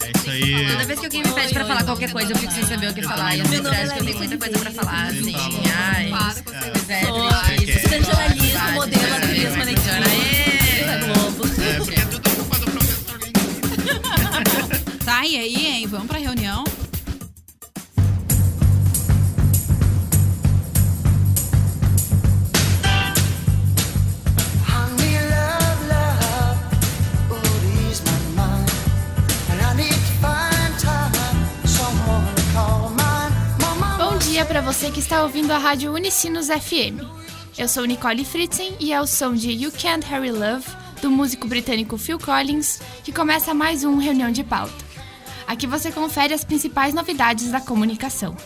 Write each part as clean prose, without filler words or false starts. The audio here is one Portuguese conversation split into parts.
É isso aí. Toda vez que alguém me pede pra falar qualquer coisa, eu fico sem saber o que falar. E eu sempre acho que eu tenho muita coisa pra falar, assim. Ai, pois é, triste. Estudante de jornalismo, modelo, atriz, manequim. Globo. Porque é tudo culpa do professor. Tá, e aí, hein? Vamos pra reunião? Bom dia para você que está ouvindo a Rádio Unicinos FM. Eu sou Nicole Fritzen e é o som de You Can't Hurry Love, do músico britânico Phil Collins, que começa mais um Reunião de Pauta. Aqui você confere as principais novidades da comunicação.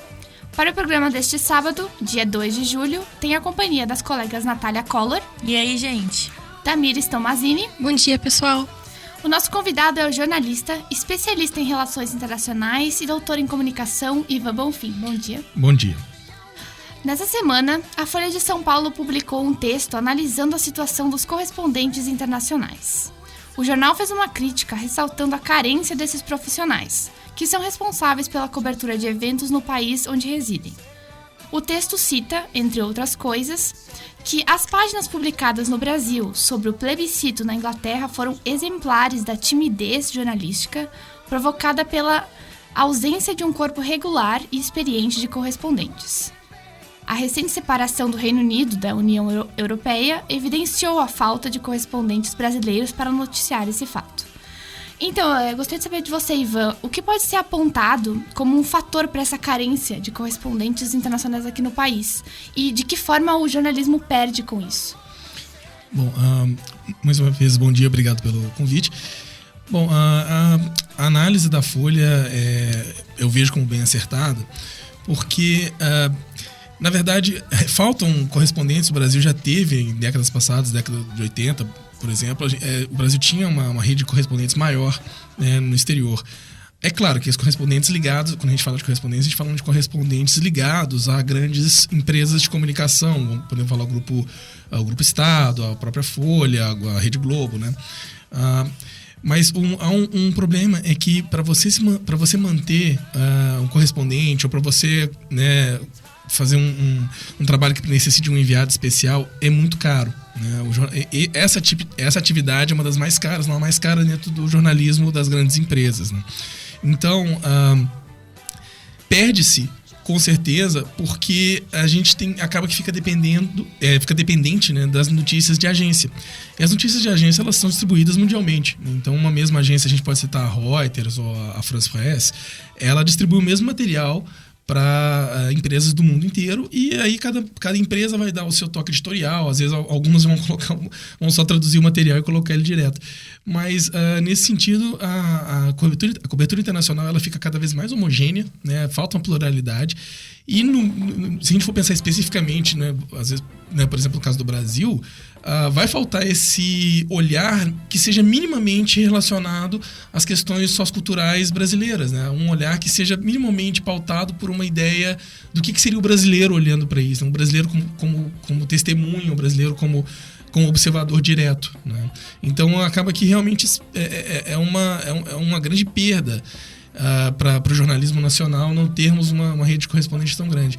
Para o programa deste sábado, dia 2 de julho, tem a companhia das colegas Natália Collor. E aí, gente? Tamires Tomazini. Bom dia, pessoal. O nosso convidado é o jornalista, especialista em relações internacionais e doutor em comunicação, Ivan Bonfim. Bom dia. Bom dia. Nessa semana, a Folha de São Paulo publicou um texto analisando a situação dos correspondentes internacionais. O jornal fez uma crítica ressaltando a carência desses profissionais, que são responsáveis pela cobertura de eventos no país onde residem. O texto cita, entre outras coisas, que as páginas publicadas no Brasil sobre o plebiscito na Inglaterra foram exemplares da timidez jornalística provocada pela ausência de um corpo regular e experiente de correspondentes. A recente separação do Reino Unido da União Europeia evidenciou a falta de correspondentes brasileiros para noticiar esse fato. Então, eu gostaria de saber de você, Ivan, o que pode ser apontado como um fator para essa carência de correspondentes internacionais aqui no país? E de que forma o jornalismo perde com isso? Bom, mais uma vez, bom dia, obrigado pelo convite. Bom, a análise da Folha eu vejo como bem acertada, porque, na verdade, faltam correspondentes. O Brasil já teve, em décadas passadas, década de 80, por exemplo, o Brasil tinha uma rede de correspondentes maior, né, no exterior. É claro que os correspondentes ligados, quando a gente fala de correspondentes, a gente fala de correspondentes ligados a grandes empresas de comunicação. Podemos falar o Grupo Estado, a própria Folha, a Rede Globo, né? Mas há um problema, é que para você manter um correspondente, ou para você, né, fazer um trabalho que necessite de um enviado especial, é muito caro, né? Essa atividade é uma das mais caras, não a mais cara dentro do jornalismo das grandes empresas, né? Então, perde-se, com certeza, porque a gente acaba que fica dependente, né, das notícias de agência. E as notícias de agência, elas são distribuídas mundialmente. Então, uma mesma agência, a gente pode citar a Reuters ou a France Presse, ela distribui o mesmo material para empresas do mundo inteiro, e aí cada empresa vai dar o seu toque editorial. Às vezes algumas vão só traduzir o material e colocar ele direto. Mas nesse sentido, a cobertura internacional, ela fica cada vez mais homogênea, né? Falta uma pluralidade. E se a gente for pensar especificamente, né, às vezes, né, por exemplo, no caso do Brasil, vai faltar esse olhar que seja minimamente relacionado às questões socioculturais brasileiras, né? Um olhar que seja minimamente pautado por uma ideia do que seria o brasileiro olhando para isso, um brasileiro como testemunho, um brasileiro como observador direto, né? Então acaba que realmente é uma grande perda para o jornalismo nacional não termos uma rede de correspondentes tão grande.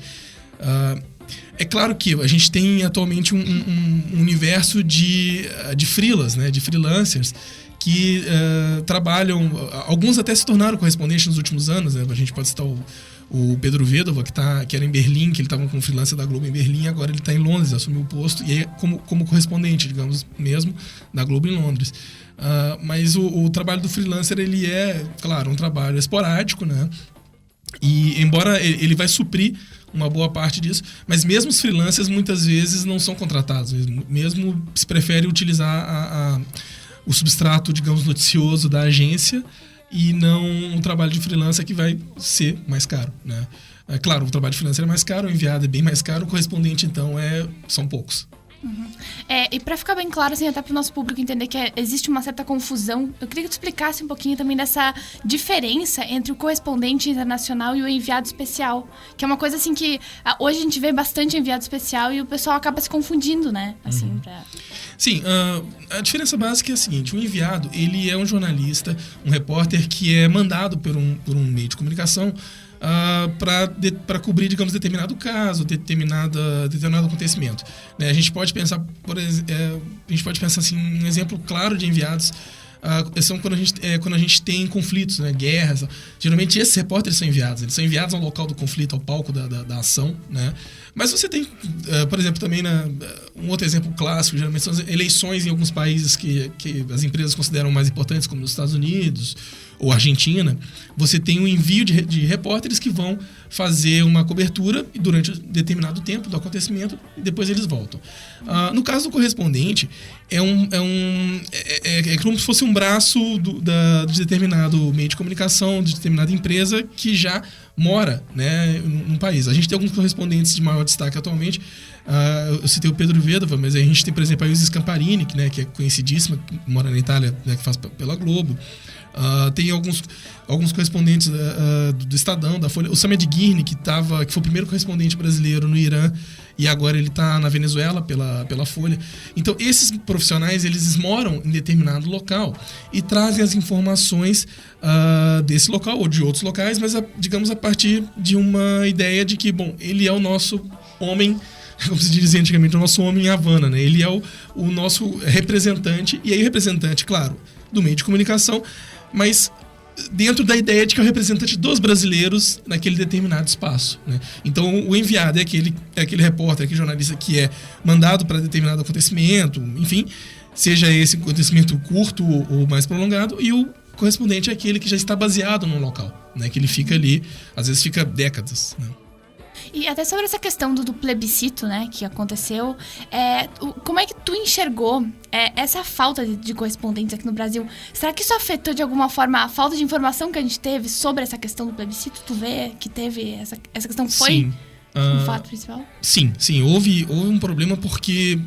É claro que a gente tem atualmente um universo de freelas, né, de freelancers que trabalham. Alguns até se tornaram correspondentes nos últimos anos, né? A gente pode citar o Pedro Vedova, que era em Berlim, que ele estava com freelancer da Globo em Berlim, agora ele está em Londres, assumiu o posto, e é como correspondente, digamos, mesmo, da Globo em Londres. Mas o trabalho do freelancer, ele é, claro, um trabalho esporádico, né? E embora ele vai suprir uma boa parte disso, mas mesmo os freelancers muitas vezes não são contratados, mesmo se prefere utilizar o substrato, digamos, noticioso da agência, e não um trabalho de freelancer que vai ser mais caro, né? É claro, o trabalho de freelancer é mais caro, o enviado é bem mais caro, o correspondente, então, são poucos. E para ficar bem claro, assim, até para o nosso público entender que existe uma certa confusão, eu queria que tu explicasse um pouquinho também dessa diferença entre o correspondente internacional e o enviado especial, que é uma coisa assim que hoje a gente vê bastante enviado especial e o pessoal acaba se confundindo, né? Assim, Sim, a diferença básica é a seguinte: o enviado, ele é um jornalista, um repórter que é mandado por um meio de comunicação para cobrir, digamos, determinado caso, determinado acontecimento. Né? A gente pode pensar, assim, um exemplo claro de enviados são quando a gente tem conflitos, né, guerras. Geralmente esses repórteres são enviados. Eles são enviados ao local do conflito, ao palco da ação, né? Mas você tem, por exemplo, também um outro exemplo clássico, geralmente são as eleições em alguns países que as empresas consideram mais importantes, como nos Estados Unidos ou Argentina. Você tem um envio de repórteres que vão fazer uma cobertura durante um determinado tempo do acontecimento e depois eles voltam. No caso do correspondente, é como se fosse um braço de determinado meio de comunicação, de determinada empresa que já mora, né, num país. A gente tem alguns correspondentes de maior destaque atualmente. Eu citei o Pedro Vedova, mas a gente tem, por exemplo, a Isis Scamparini, que é conhecidíssima, que mora na Itália, né, que faz pela Globo. Tem alguns correspondentes do Estadão, da Folha. O Samed Ghirni, que foi o primeiro correspondente brasileiro no Irã e agora ele está na Venezuela pela Folha. Então, esses profissionais, eles moram em determinado local e trazem as informações desse local ou de outros locais, mas, digamos, a partir de uma ideia de que, bom, ele é o nosso homem, como se dizia antigamente, o nosso homem em Havana, né? Ele é o nosso representante, e aí o representante, claro, do meio de comunicação, mas dentro da ideia de que é o representante dos brasileiros naquele determinado espaço, né? Então, o enviado é aquele repórter, aquele jornalista que é mandado para determinado acontecimento, enfim, seja esse acontecimento curto ou mais prolongado, e o correspondente é aquele que já está baseado no local, né? Que ele fica ali, às vezes fica décadas, né? E até sobre essa questão do plebiscito, né, que aconteceu, como é que tu enxergou essa falta de correspondentes aqui no Brasil? Será que isso afetou de alguma forma a falta de informação que a gente teve sobre essa questão do plebiscito? Tu vê que teve essa questão foi um fato principal? Sim, houve um problema porque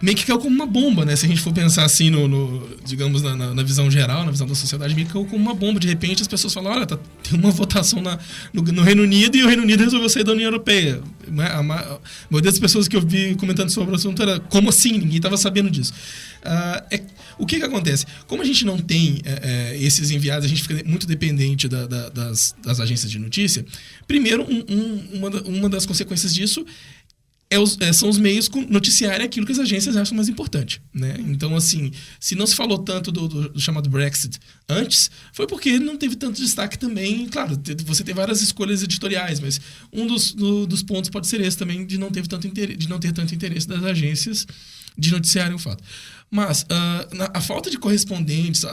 meio que caiu como uma bomba, né? Se a gente for pensar assim digamos, na visão geral, na visão da sociedade, meio que caiu como uma bomba. De repente as pessoas falam, olha, tem uma votação no Reino Unido e o Reino Unido resolveu sair da União Europeia. A maioria das pessoas que eu vi comentando sobre o assunto era, como assim? Ninguém estava sabendo disso. O que acontece? Como a gente não tem esses enviados, a gente fica muito dependente das agências de notícia. Primeiro, uma das consequências disso são os meios noticiarem aquilo que as agências acham mais importante, né? Então, assim, se não se falou tanto do chamado Brexit antes, foi porque ele não teve tanto destaque também. Claro, você tem várias escolhas editoriais, mas um dos pontos pode ser esse também, de não ter tanto interesse das agências de noticiarem o fato. Mas a falta de correspondentes,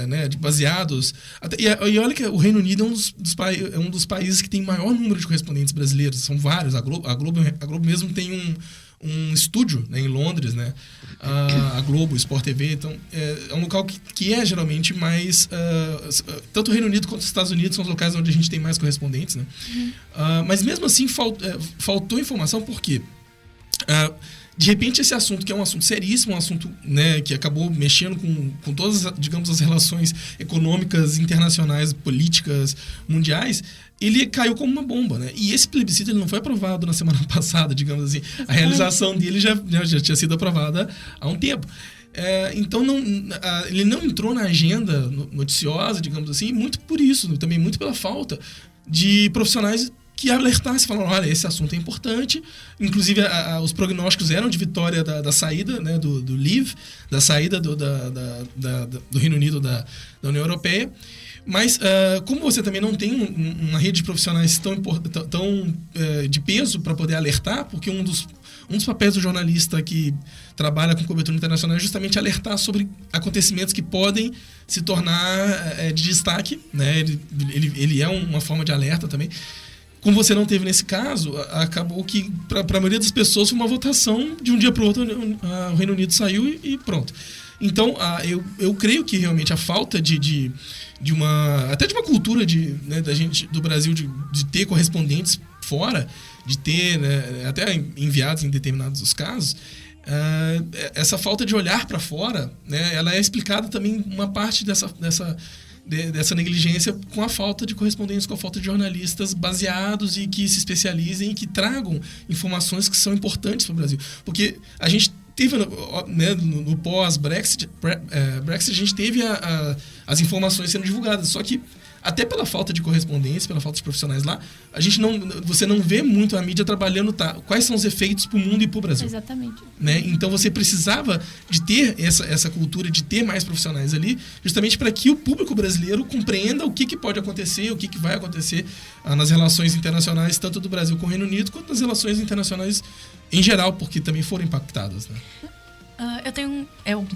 né, de baseados... E olha que o Reino Unido é um dos países que tem maior número de correspondentes brasileiros. São vários. A Globo mesmo tem um estúdio, né, em Londres, né? A Globo, o Sport TV. Então, é um local que é geralmente mais... tanto o Reino Unido quanto os Estados Unidos são os locais onde a gente tem mais correspondentes, né? Mas mesmo assim, faltou informação, por quê? De repente, esse assunto, que é um assunto seríssimo, um assunto, né, que acabou mexendo com todas, digamos, as relações econômicas, internacionais, políticas, mundiais, ele caiu como uma bomba, né? E esse plebiscito ele não foi aprovado na semana passada, digamos assim. A realização dele já tinha sido aprovada há um tempo. Então, ele não entrou na agenda noticiosa, digamos assim, muito por isso, também muito pela falta de profissionais que alertasse, falando, olha, esse assunto é importante. Inclusive, os prognósticos eram de vitória da saída, né, do Leave, da saída do Reino Unido da União Europeia. Mas, como você também não tem uma rede de profissionais tão de peso para poder alertar, porque um dos papéis do jornalista que trabalha com cobertura internacional é justamente alertar sobre acontecimentos que podem se tornar de destaque, né? Ele é uma forma de alerta também. Como você não teve nesse caso, acabou que, para a maioria das pessoas, foi uma votação de um dia para o outro, o Reino Unido saiu e pronto. Então, eu creio que realmente a falta até de uma cultura né, da gente, do Brasil, de ter correspondentes fora, de ter, né, até enviados em determinados casos, essa falta de olhar para fora, né, ela é explicada também uma parte dessa negligência com a falta de correspondentes, com a falta de jornalistas baseados e que se especializem e que tragam informações que são importantes para o Brasil. Porque a gente teve, né, no pós-Brexit, a gente teve as informações sendo divulgadas, só que até pela falta de correspondência, pela falta de profissionais lá, você não vê muito a mídia trabalhando quais são os efeitos para o mundo e para o Brasil. Exatamente. Né? Então você precisava de ter essa cultura, de ter mais profissionais ali, justamente para que o público brasileiro compreenda o que pode acontecer, o que vai acontecer nas relações internacionais, tanto do Brasil com o Reino Unido, quanto nas relações internacionais em geral, porque também foram impactadas, né? Eu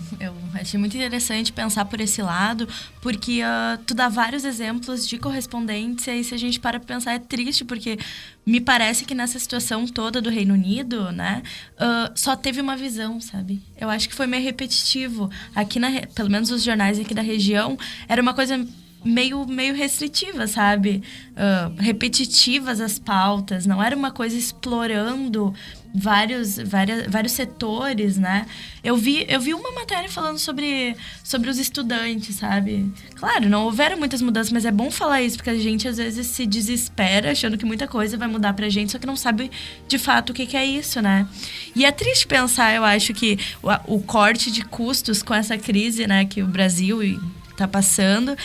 achei muito interessante pensar por esse lado, porque tu dá vários exemplos de correspondentes, e aí se a gente para pensar é triste, porque me parece que nessa situação toda do Reino Unido, né, só teve uma visão, sabe? Eu acho que foi meio repetitivo. Aqui, pelo menos os jornais aqui da região, era uma coisa meio restritiva, sabe? Repetitivas as pautas, não era uma coisa explorando vários setores, né? Eu vi uma matéria falando sobre os estudantes, sabe? Claro, não houveram muitas mudanças, mas é bom falar isso, porque a gente às vezes se desespera achando que muita coisa vai mudar pra gente, só que não sabe de fato o que é isso, né? E é triste pensar, eu acho, que o corte de custos com essa crise, né, que o Brasil tá passando,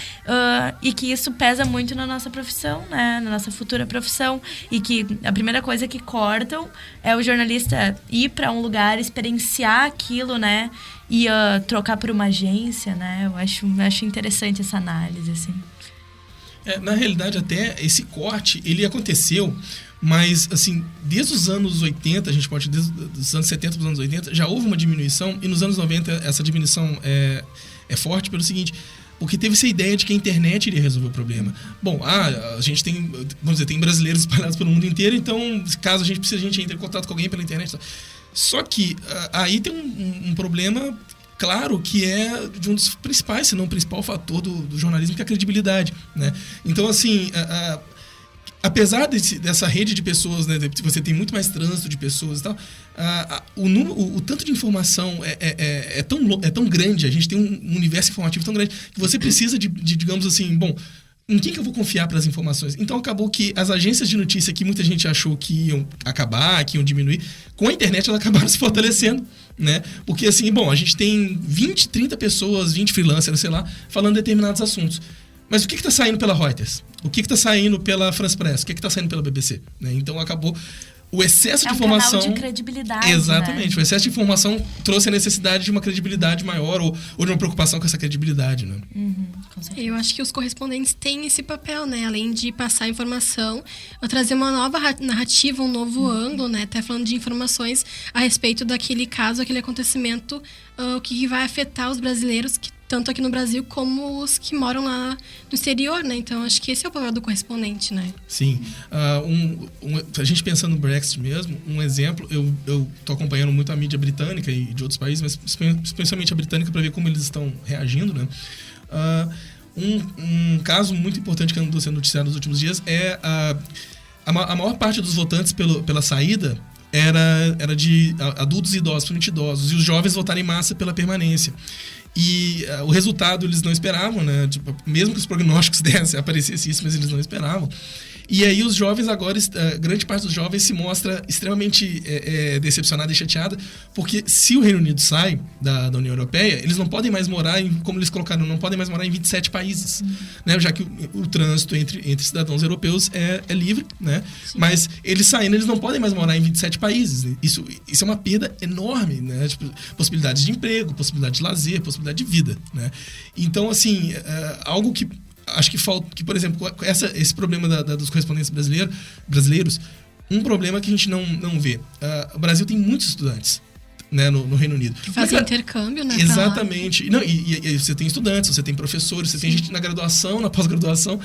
e que isso pesa muito na nossa profissão, né? Na nossa futura profissão. E que a primeira coisa que cortam é o jornalista ir para um lugar, experienciar aquilo, né? E trocar por uma agência, né? Eu acho interessante essa análise, assim. Na realidade, até esse corte, ele aconteceu, mas, assim, desde os anos 80, a gente pode desde os anos 70 para os anos 80, já houve uma diminuição, e nos anos 90 essa diminuição é forte pelo seguinte, porque teve essa ideia de que a internet iria resolver o problema. Bom, a gente tem, vamos dizer, tem brasileiros espalhados pelo mundo inteiro, então, caso a gente precise, a gente entra em contato com alguém pela internet. Só que aí tem um problema, claro, que é de um dos principais, se não o principal fator do jornalismo, que é a credibilidade, né? Então, assim, apesar dessa rede de pessoas, né, você tem muito mais trânsito de pessoas e tal, o tanto de informação é tão grande, a gente tem um universo informativo tão grande, que você precisa de digamos assim, bom, em quem que eu vou confiar para as informações? Então acabou que as agências de notícia que muita gente achou que iam acabar, que iam diminuir, com a internet elas acabaram se fortalecendo, né? Porque assim, bom, a gente tem 20, 30 pessoas, 20 freelancers, sei lá, falando determinados assuntos. Mas o que está saindo pela Reuters? O que está saindo pela France Press? O que está saindo pela BBC? Né? Então acabou o excesso de informação. Canal de credibilidade. Exatamente. Né? O excesso de informação trouxe a necessidade de uma credibilidade maior ou de uma preocupação com essa credibilidade, né? Com certeza. Eu acho que os correspondentes têm esse papel, né? Além de passar informação, trazer uma nova narrativa, um novo ângulo, né? Até falando de informações a respeito daquele caso, aquele acontecimento, o que vai afetar os brasileiros, tanto aqui no Brasil como os que moram lá no exterior, né? Então, acho que esse é o papel do correspondente, né? Sim. A gente pensando no Brexit mesmo, um exemplo, eu tô acompanhando muito a mídia britânica e de outros países, mas especialmente a britânica, para ver como eles estão reagindo, né? Um caso muito importante que andou sendo noticiado nos últimos dias é a maior parte dos votantes pela saída era de adultos e idosos, principalmente idosos, e os jovens votaram em massa pela permanência. E o resultado eles não esperavam, né? Tipo, mesmo que os prognósticos aparecesse isso, mas eles não esperavam. E aí os jovens agora, grande parte dos jovens se mostra extremamente decepcionada e chateada, porque se o Reino Unido sai da União Europeia, eles não podem mais morar, como eles colocaram, não podem mais morar em 27 países, né? Já que o trânsito entre cidadãos europeus é livre, né? Mas eles saindo, eles não podem mais morar em 27 países. Isso é uma perda enorme, né? Tipo, possibilidades de emprego, possibilidade de lazer, possibilidade de vida, né? Então, assim, algo que acho que falta, que, por exemplo, esse problema dos correspondentes brasileiros, um problema que a gente não vê. O Brasil tem muitos estudantes, né, no Reino Unido. Que fazem intercâmbio, né? Exatamente. Não, e você tem estudantes, você tem professores, você tem gente na graduação, na pós-graduação.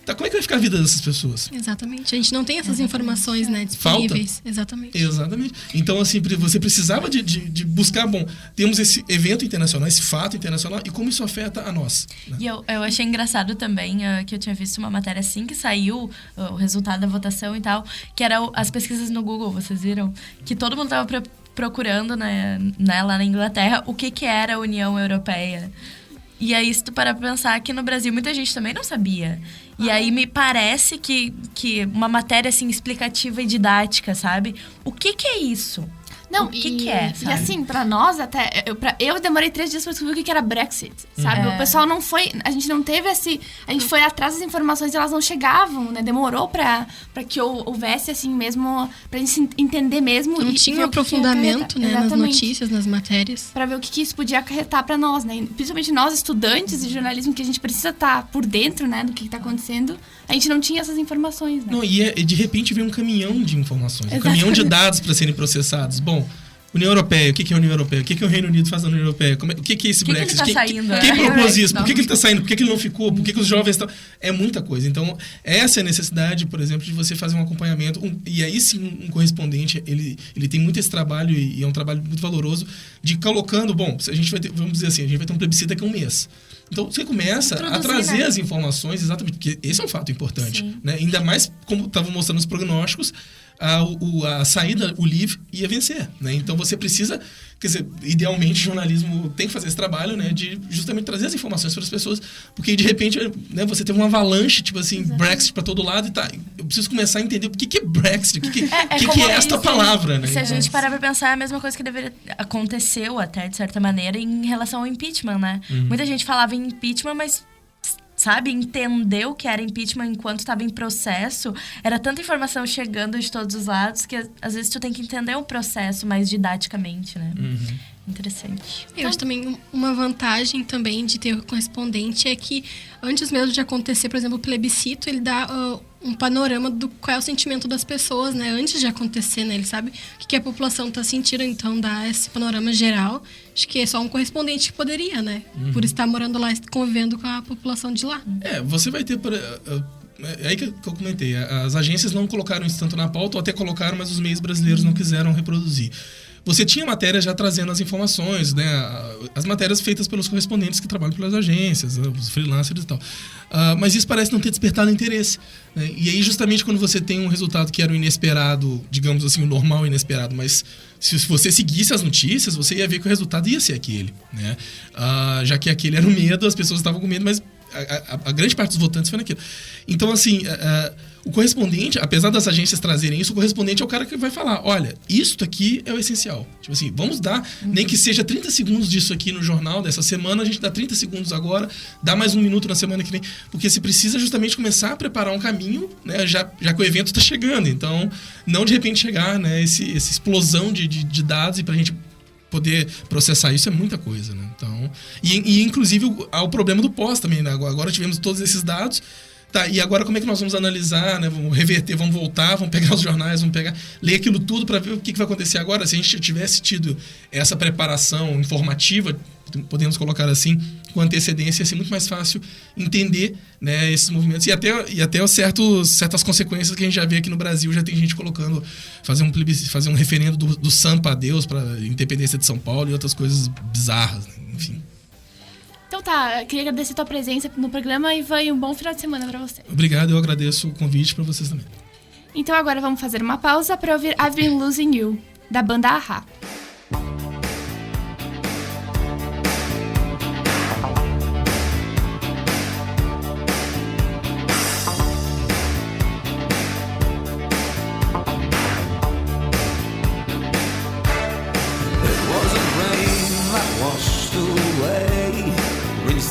Tá, como é que vai ficar a vida dessas pessoas? Exatamente. A gente não tem essas informações, né, disponíveis. Falta. Exatamente. Então, assim, você precisava de buscar, bom, temos esse evento internacional, esse fato internacional, e como isso afeta a nós. Né? E eu achei engraçado também que eu tinha visto uma matéria assim que saiu o resultado da votação e tal, que era as pesquisas no Google, vocês viram? Que todo mundo tava procurando, né, lá na Inglaterra o que era a União Europeia. E aí, se tu parar pra pensar, aqui no Brasil muita gente também não sabia. E aí me parece que uma matéria, assim, explicativa e didática, sabe? O que é isso? Não, o que é, sabe? E assim, pra nós até... Eu demorei 3 dias pra descobrir o que era Brexit, sabe? O pessoal não foi... A gente não teve esse... A gente foi atrás das informações e elas não chegavam, né? Demorou pra que houvesse, assim, mesmo... Pra gente entender mesmo. Não tinha um aprofundamento, né? Nas notícias, nas matérias. Pra ver o que isso podia acarretar pra nós, né? Principalmente nós, estudantes de jornalismo, que a gente precisa estar por dentro, né? Do que tá acontecendo. A gente não tinha essas informações, né? Não, e de repente vem um caminhão de informações. Um caminhão de dados para serem processados. Bom, União Europeia, o que é a União Europeia? O que o Reino Unido faz na União Europeia? O que é esse Brexit? Ele tá saindo, quem propôs isso? Por que ele tá saindo? Por que ele não ficou? Por que os jovens estão... É muita coisa. Então, essa é a necessidade, por exemplo, de você fazer um acompanhamento. E aí sim, um correspondente, ele tem muito esse trabalho, e é um trabalho muito valoroso, de colocando... Bom, a gente vai ter, vamos dizer assim, a gente vai ter um plebiscito daqui a um mês. Então, você começa a trazer, né, as informações, exatamente, porque esse é um fato importante. Né? Ainda mais, como estavam mostrando os prognósticos, a saída, o Leave, ia vencer. Né? Então, você precisa... Quer dizer, idealmente, o jornalismo tem que fazer esse trabalho, né? De justamente trazer as informações para as pessoas. Porque, de repente, né, você teve uma avalanche, tipo assim, Brexit para todo lado e tá... Eu preciso começar a entender o que é Brexit, o que é esta palavra, né? Se a gente parar para pensar, é a mesma coisa que aconteceu até, de certa maneira, em relação ao impeachment, né? Muita gente falava em impeachment, mas... Sabe, entender o que era impeachment enquanto estava em processo, era tanta informação chegando de todos os lados que às vezes tu tem que entender o processo mais didaticamente, né? Interessante. Eu acho também uma vantagem também de ter o correspondente é que antes mesmo de acontecer, por exemplo, o plebiscito, ele dá um panorama do qual é o sentimento das pessoas, né? Antes de acontecer, né? Ele sabe o que a população está sentindo, então dá esse panorama geral. Acho que é só um correspondente que poderia, né? Por estar morando lá e convivendo com a população de lá. Você vai ter... É aí que eu comentei. As agências não colocaram isso tanto na pauta, ou até colocaram, mas os meios brasileiros não quiseram reproduzir. Você tinha matérias já trazendo as informações, né? As matérias feitas pelos correspondentes que trabalham pelas agências, os freelancers e tal. Mas isso parece não ter despertado interesse. Né? E aí, justamente, quando você tem um resultado que era o inesperado, digamos assim, o normal inesperado, mas se você seguisse as notícias, você ia ver que o resultado ia ser aquele. Né? Já que aquele era o medo, as pessoas estavam com medo, mas a grande parte dos votantes foi naquilo. Então, assim... O correspondente, apesar das agências trazerem isso, o correspondente é o cara que vai falar, olha, isso aqui é o essencial. Tipo assim, vamos dar, nem que seja 30 segundos disso aqui no jornal dessa semana, a gente dá 30 segundos agora, dá mais 1 minuto na semana que vem, porque você precisa justamente começar a preparar um caminho, né, já que o evento está chegando. Então, não de repente chegar, né, essa explosão de dados e pra gente poder processar isso é muita coisa, né? Então, e inclusive há o problema do pós também, né? Agora tivemos todos esses dados. Tá, e agora como é que nós vamos analisar, né? Vamos reverter, vamos voltar, vamos pegar os jornais, ler aquilo tudo para ver o que vai acontecer agora. Se a gente tivesse tido essa preparação informativa, podemos colocar assim, com antecedência, ia ser muito mais fácil entender, né, esses movimentos. E até certas consequências que a gente já vê aqui no Brasil, já tem gente colocando, fazer um referendo do Sampa a Deus para a independência de São Paulo e outras coisas bizarras, né? Enfim. Então tá, queria agradecer a tua presença no programa e vai um bom final de semana pra você. Obrigado, eu agradeço o convite pra vocês também. Então agora vamos fazer uma pausa pra ouvir I've Been Losing You, da banda A-ha.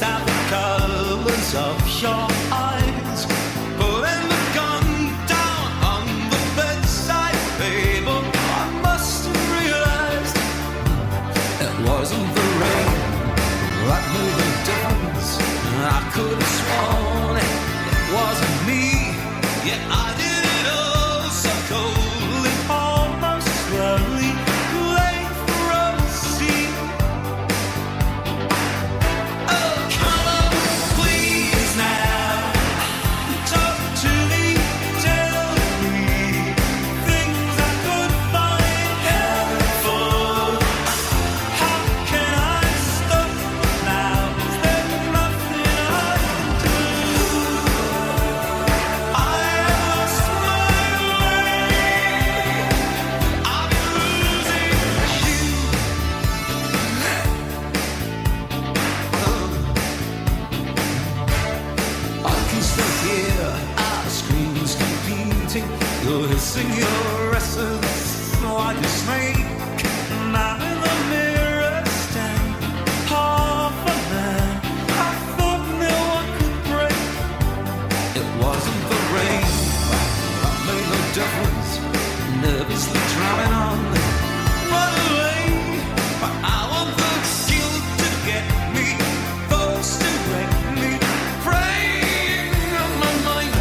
Out the colors of your eyes, putting the gun down on the bedside table. I must have realized painting, you're hissing your essence like a snake. And I'm in the mirror stand, half a man. I thought no one could break. It wasn't the rain, that made no difference. Nervously drumming on, run away. But I want the guilt to get me, thoughts to wreck me, praying on my mind.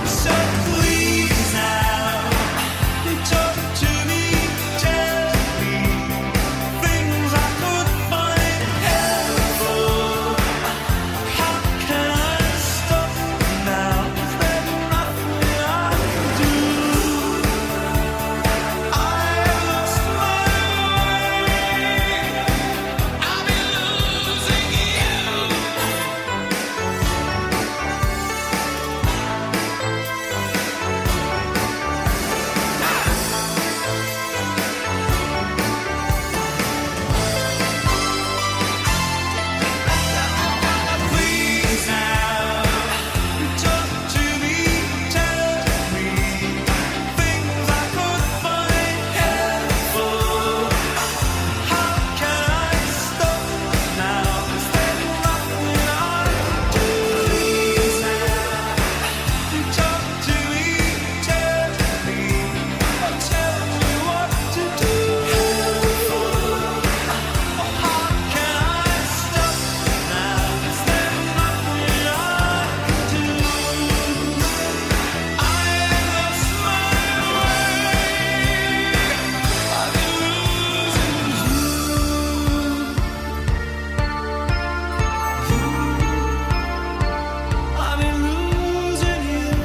So please now, talk to me, tell me things I could find helpful. How can I stop now? Is there nothing I can do? I lost my way. I've been losing you. Please now, talk to me, tell me things I could find helpful. How can I stop now? Is there nothing I can do? Please now, talk to me, tell me what to do. How can I stop now? Is there nothing I can do? I lost my way. I've been losing you. I've been losing you. I've been losing you.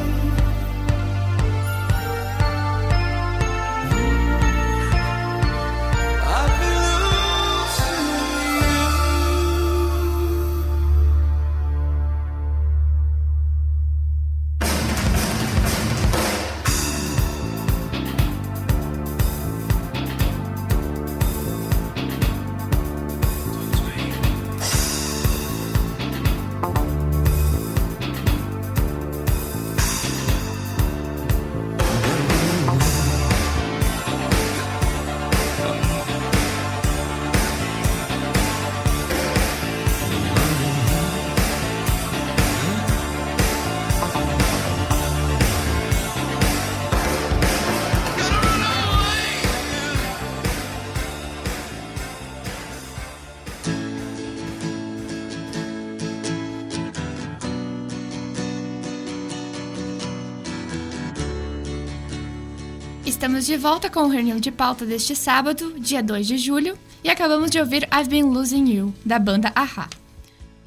Estamos de volta com o Reunião de Pauta deste sábado, dia 2 de julho, e acabamos de ouvir I've Been Losing You, da banda a-ha.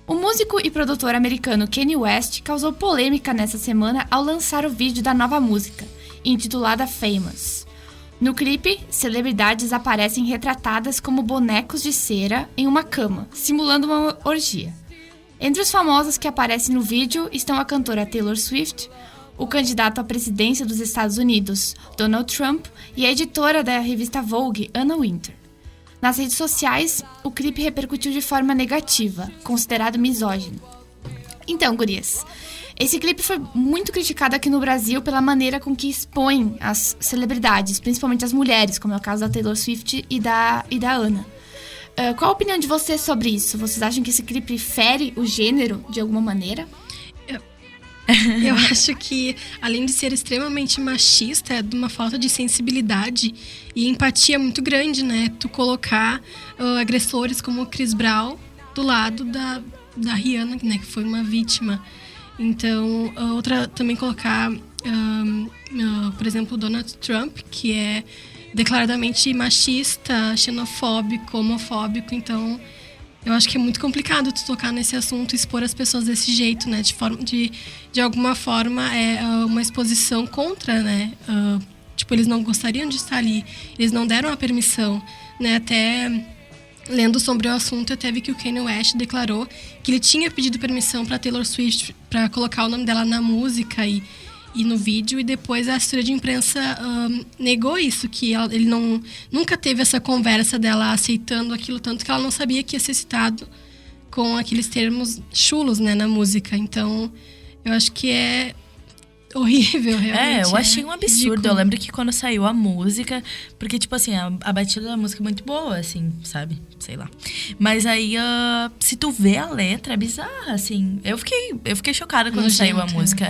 O músico e produtor americano Kanye West causou polêmica nessa semana ao lançar o vídeo da nova música, intitulada Famous. No clipe, celebridades aparecem retratadas como bonecos de cera em uma cama, simulando uma orgia. Entre os famosos que aparecem no vídeo estão a cantora Taylor Swift, o candidato à presidência dos Estados Unidos, Donald Trump, e a editora da revista Vogue, Anna Wintour. Nas redes sociais, o clipe repercutiu de forma negativa, considerado misógino. Então, gurias, esse clipe foi muito criticado aqui no Brasil pela maneira com que expõe as celebridades, principalmente as mulheres, como é o caso da Taylor Swift e da Anna. Qual a opinião de vocês sobre isso? Vocês acham que esse clipe fere o gênero de alguma maneira? Eu acho que, além de ser extremamente machista, é de uma falta de sensibilidade e empatia muito grande, né? Tu colocar agressores como o Chris Brown do lado da Rihanna, né? Que foi uma vítima. Então, outra também colocar, por exemplo, o Donald Trump, que é declaradamente machista, xenofóbico, homofóbico. Então, eu acho que é muito complicado tu tocar nesse assunto e expor as pessoas desse jeito, né? De alguma forma, é uma exposição contra, né? Tipo, eles não gostariam de estar ali. Eles não deram a permissão, né? Até lendo sobre o assunto, eu até vi que o Kanye West declarou que ele tinha pedido permissão para Taylor Swift para colocar o nome dela na música e no vídeo, e depois a assessoria de imprensa negou isso, que ele nunca teve essa conversa dela aceitando aquilo, tanto que ela não sabia que ia ser citado com aqueles termos chulos, né, na música. Então, eu acho que é horrível, realmente. Eu achei um absurdo. ridículo. Eu lembro que quando saiu a música, porque, tipo assim, a batida da música é muito boa, assim, sabe? Sei lá. Mas aí, se tu vê a letra, é bizarra, assim. Eu fiquei chocada quando saiu a música.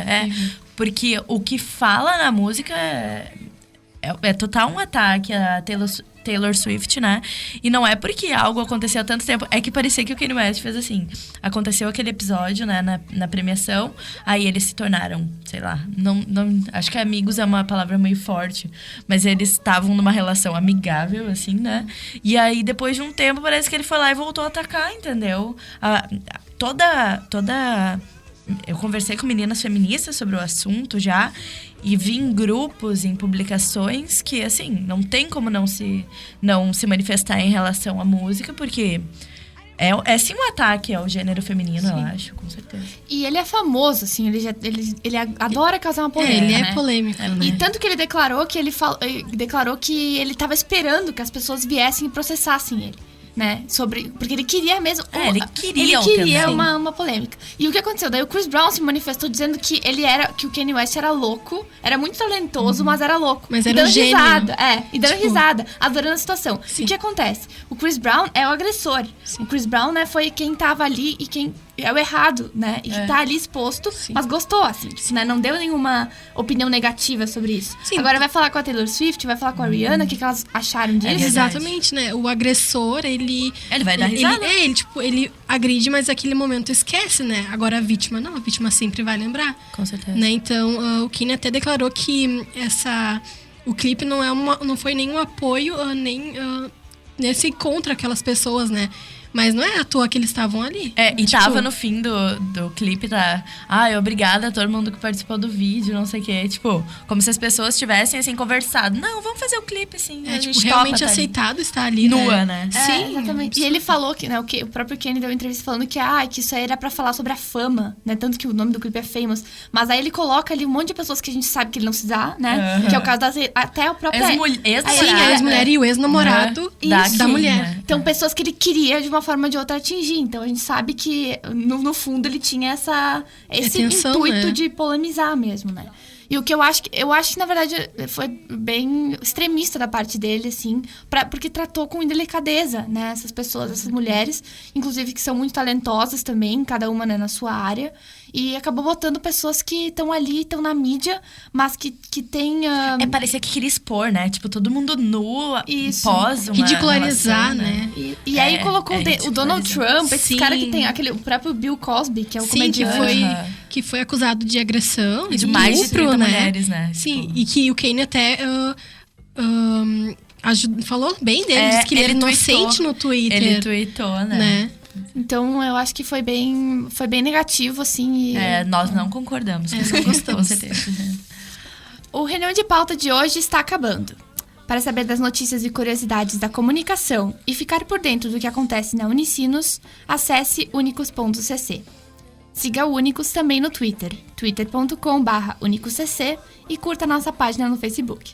Porque o que fala na música é total um ataque a Taylor Swift, né? E não é porque algo aconteceu há tanto tempo. É que parecia que o Kanye West fez assim. Aconteceu aquele episódio, né, na premiação. Aí eles se tornaram, sei lá, não, acho que amigos é uma palavra meio forte. Mas eles estavam numa relação amigável, assim, né? E aí, depois de um tempo, parece que ele foi lá e voltou a atacar, entendeu? Eu conversei com meninas feministas sobre o assunto já. E vi em grupos, em publicações, que, assim, não tem como não se manifestar em relação à música, porque é sim um ataque ao gênero feminino, eu acho, com certeza. E ele é famoso, assim, ele adora causar uma polêmica, Ele é né? polêmico, né? E tanto que ele declarou que ele tava esperando que as pessoas viessem e processassem ele. Né? Porque ele queria mesmo. Ele queria uma polêmica. E o que aconteceu? Daí o Chris Brown se manifestou dizendo que que o Kanye West era louco, era muito talentoso, mas era louco. Mas e era um dando gênio. risada. E dando risada, adorando a situação. E o que acontece? O Chris Brown é o agressor. Sim. O Chris Brown, né, foi quem tava ali e quem é o errado, né? E que tá ali exposto, mas gostou, assim, né? Não deu nenhuma opinião negativa sobre isso. Sim. Agora vai falar com a Taylor Swift, vai falar com a Rihanna, o que elas acharam disso. Exatamente, né? O agressor, ele vai dar risada. Ele agride, mas naquele momento esquece, né? Agora a vítima não, a vítima sempre vai lembrar. Com certeza. Né? Então, o Kanye até declarou que o clipe não foi nenhum apoio, nem nesse contra aquelas pessoas, né? Mas não é à toa que eles estavam ali. E tava no fim do clipe, tá? Obrigada a todo mundo que participou do vídeo, não sei o quê. Tipo, como se as pessoas tivessem, assim, conversado. Não, vamos fazer o clipe, assim. A gente realmente topa, aceitado estar ali, nua, né? Sim, exatamente. E ele falou que, né, o próprio Kanye deu uma entrevista falando que isso aí era pra falar sobre a fama, né? Tanto que o nome do clipe é Famous. Mas aí ele coloca ali um monte de pessoas que a gente sabe que ele não se dá, né? Que é o caso até o próprio ex-namorado. a ex-mulher e o ex-namorado da mulher. Né? Então, pessoas que ele queria de uma forma ou de outra atingir. Então, a gente sabe que, no fundo, ele tinha esse intuito, né, de polemizar mesmo, né? E o que eu acho que, na verdade, foi bem extremista da parte dele, assim, porque tratou com indelicadeza, né, essas pessoas, essas mulheres, inclusive que são muito talentosas também, cada uma, né, na sua área, e acabou botando pessoas que estão ali, estão na mídia, mas que tem... parecia que queria expor, né? Tipo, todo mundo nu, pós uma ridicularizar, relação, né? E aí colocou o Donald Trump, esse cara que tem o próprio Bill Cosby, que é o comediante. Que foi acusado de agressão, de mais de 30 mulheres, né? Sim, tipo... e que o Kanye até falou bem dele, disse que ele era inocente no Twitter. Ele tweetou, né? Então, eu acho que foi bem negativo, assim. Nós não concordamos. Não gostamos. Com certeza. O Reunião de Pauta de hoje está acabando. Para saber das notícias e curiosidades da comunicação e ficar por dentro do que acontece na Unicinos, acesse unicus.cc. Siga o Unicus também no Twitter, twitter.com/unicuscc, e curta nossa página no Facebook.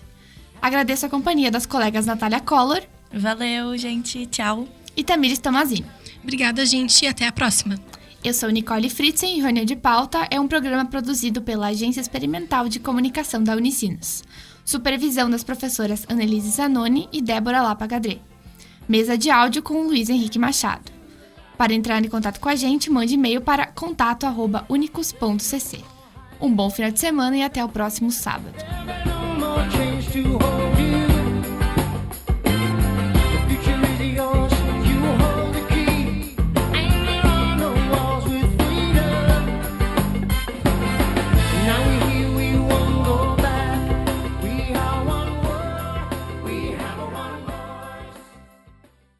Agradeço a companhia das colegas Natália Collor. Valeu, gente. Tchau. E Tamires Tomazini. Obrigada, gente, e até a próxima. Eu sou Nicole Fritzen e Reunião de Pauta é um programa produzido pela Agência Experimental de Comunicação da Unicinos. Supervisão das professoras Annelise Zanoni e Débora Lapagadré. Mesa de áudio com Luiz Henrique Machado. Para entrar em contato com a gente, mande e-mail para contato@unicus.cc. Um bom final de semana e até o próximo sábado. No more chains to hold